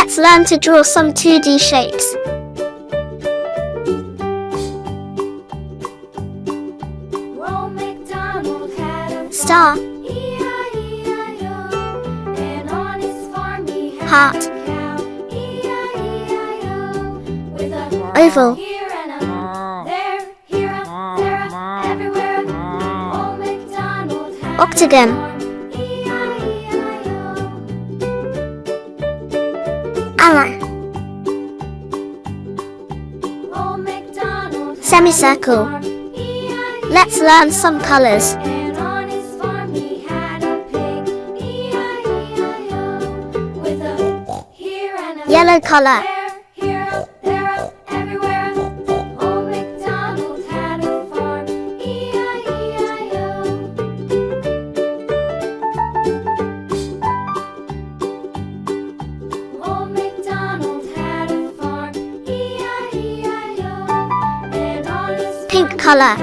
Let's learn to draw some 2D shapes. Star, heart, oval, octagon, arrow, semicircle. Let's learn some colors. Yellow color. Pink color.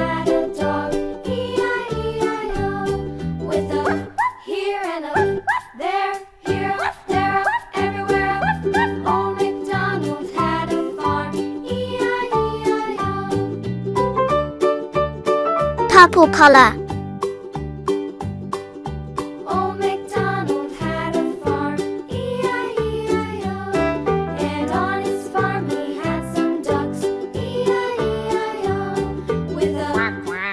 Purple color. Old MacDonald had a farm, E-I-E-I-O. And on his farm he had some ducks, E-I-E-I-O. With a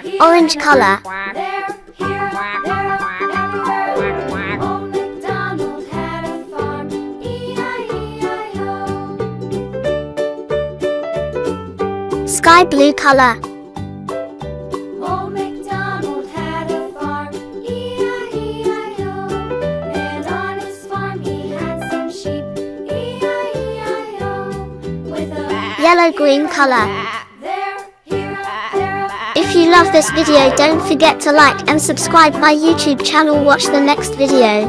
here Orange and a color. there, here, there, everywhere. Old MacDonald had a farm, E-I-E-I-O. Sky blue color. Old MacDonald had a farm, E-I-E-I-O. And on his farm he had some sheep, E-I-E-I-O. With a Yellow-green color. there, here, there, If you love this video, don't forget to like and subscribe my YouTube channel. Watch the next video.